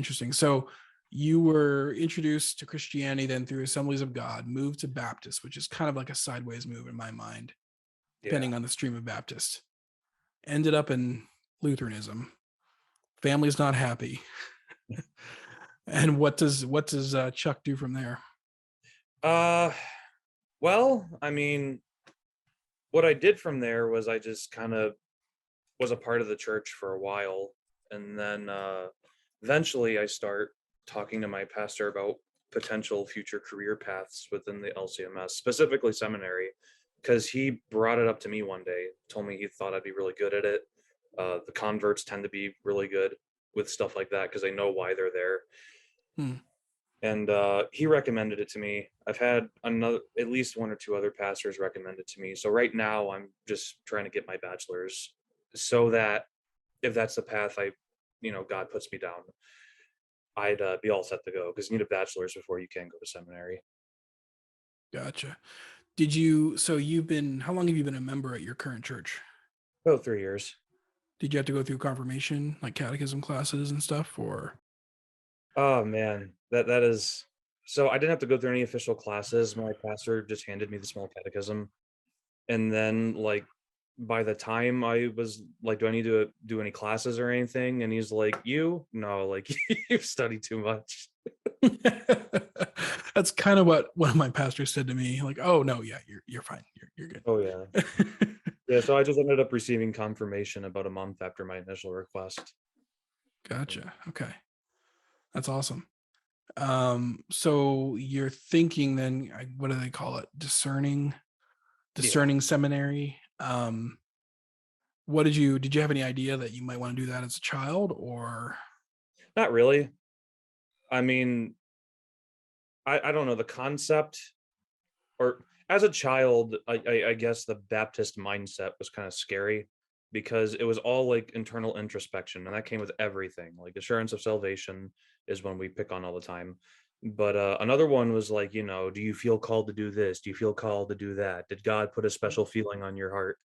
Interesting. So you were introduced to Christianity then through Assemblies of God, moved to Baptist, which is kind of like a sideways move in my mind, Yeah. depending on the stream of Baptist. Ended up in Lutheranism. Family's not happy. And what does Chuck do from there? Uh, well, I mean, what I did from there was I just kind of was a part of the church for a while, and then eventually I start talking to my pastor about potential future career paths within the LCMS, specifically seminary, because he brought it up to me one day, told me he thought I'd be really good at it. The converts tend to be really good with stuff like that because they know why they're there. Hmm. And he recommended it to me. I've had another, at least one or two other pastors recommend it to me. So right now I'm just trying to get my bachelor's so that if that's the path God puts me down, I'd be all set to go because you need a bachelor's before you can go to seminary. Gotcha. So how long have you been a member at your current church? About 3 years. Did you have to go through confirmation, like catechism classes and stuff, or? Oh man, that is so I didn't have to go through any official classes. My pastor just handed me the small catechism. And then like by the time I was like, do I need to do any classes or anything? And he's like, you no, like you've studied too much. That's kind of what one of my pastors said to me. Like, oh no, yeah, you're fine. You're Oh yeah. good. Yeah, so I just ended up receiving confirmation about a month after my initial request. Gotcha. Okay. That's awesome. So you're thinking then, what do they call it? Yeah. Discerning seminary. Did you have any idea that you might want to do that as a child or? Not really. I mean, I don't know the concept, or as a child, I guess the Baptist mindset was kind of scary because it was all like internal introspection, and that came with everything. Like assurance of salvation is one we pick on all the time. But another one was like, do you feel called to do this? Do you feel called to do that? Did God put a special feeling on your heart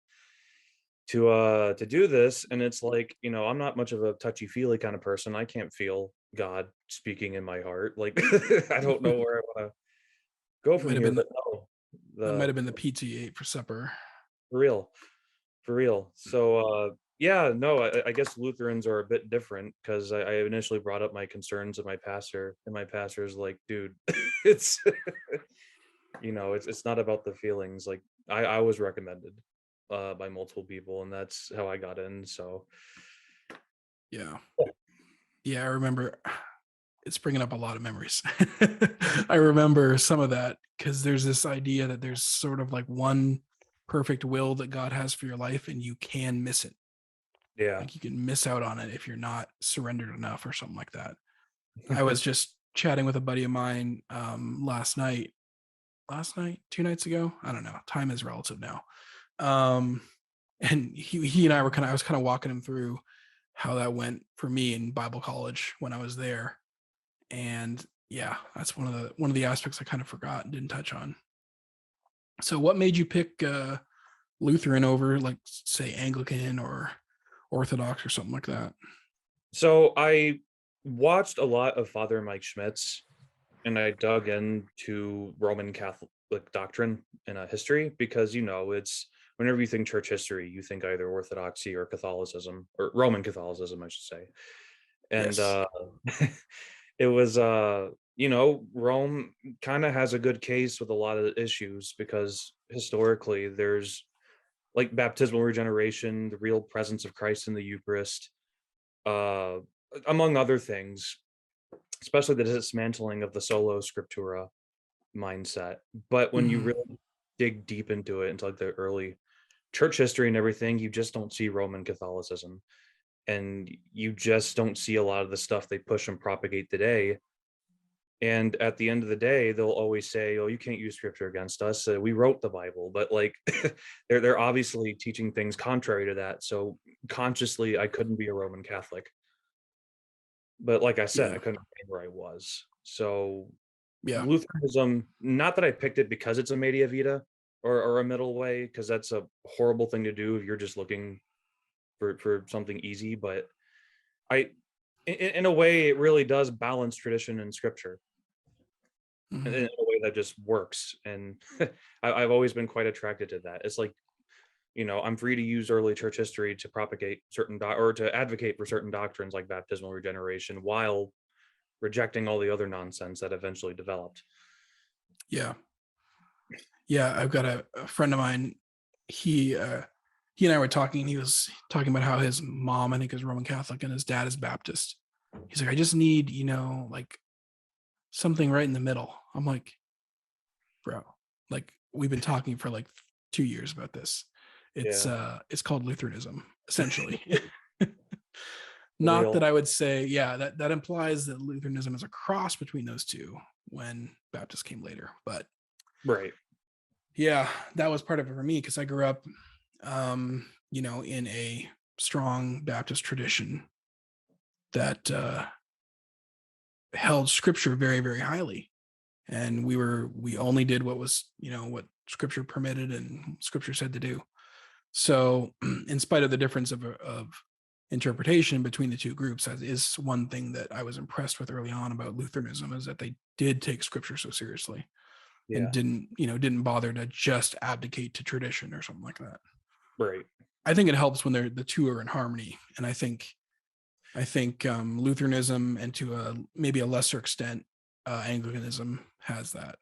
to do this? And it's like, I'm not much of a touchy feely kind of person. I can't feel God speaking in my heart. Like I don't know where I want to go It might from have here, been but no, that might the have been the pizza you ate for supper. for real, for real. So yeah, no, I guess Lutherans are a bit different because I initially brought up my concerns with my pastor, and my pastor's like, dude, it's it's not about the feelings. Like I was recommended by multiple people, and that's how I got in. So Yeah. Yeah, I remember. It's bringing up a lot of memories. I remember some of that because there's this idea that there's sort of like one perfect will that God has for your life and you can miss it. yeah. Like you can miss out on it if you're not surrendered enough or something like that. I was just chatting with a buddy of mine last night, 2 nights ago. I don't know. Time is relative now. Um, and he and I was kind of walking him through how that went for me in Bible college when I was there. And yeah, that's one of the aspects I kind of forgot and didn't touch on. So what made you pick Lutheran over like say Anglican or Orthodox or something like that? So I watched a lot of Father Mike Schmitz, and I dug into Roman Catholic doctrine and history because it's whenever you think church history, you think either Orthodoxy or Catholicism, or Roman Catholicism, I should say. And Yes. it was Rome kind of has a good case with a lot of issues because historically there's like baptismal regeneration, the real presence of Christ in the Eucharist, uh, among other things, especially the dismantling of the solo scriptura mindset. But when you Mhm. really dig deep into it, into like the early church history and everything, you just don't see Roman Catholicism. And you just don't see a lot of the stuff they push and propagate today. And at the end of the day, they'll always say, "Oh, you can't use scripture against us. We wrote the Bible." But like, they're obviously teaching things contrary to that. So consciously, I couldn't be a Roman Catholic. But like I said, Yeah. I couldn't stay where I was. So Yeah. Lutheranism, not that I picked it because it's a media vita or a middle way, because that's a horrible thing to do if you're just looking for something easy. But I in a way, it really does balance tradition and scripture in Mhm. a way that just works. And I've always been quite attracted to that. It's like, I'm free to use early church history to propagate or to advocate for certain doctrines like baptismal regeneration while rejecting all the other nonsense that eventually developed. Yeah. Yeah, I've got a friend of mine. He and I were talking, and he was talking about how his mom, I think, is Roman Catholic, and his dad is Baptist. He's like, I just need, like something right in the middle. I'm like, bro, like we've been talking for like 2 years about this. Yeah, It's called Lutheranism, essentially. Not that real. I would say, yeah, that implies that Lutheranism is a cross between those two when Baptist came later. But Right. yeah, that was part of it for me because I grew up, in a strong Baptist tradition that held Scripture very, very highly, and we only did what was, what Scripture permitted and Scripture said to do. So, in spite of the difference of interpretation between the two groups, that is one thing that I was impressed with early on about Lutheranism, is that they did take Scripture so seriously and Yeah. didn't bother to just abdicate to tradition or something like that. Right. I think it helps when the two are in harmony, and I think Lutheranism, and to maybe a lesser extent Anglicanism, has that.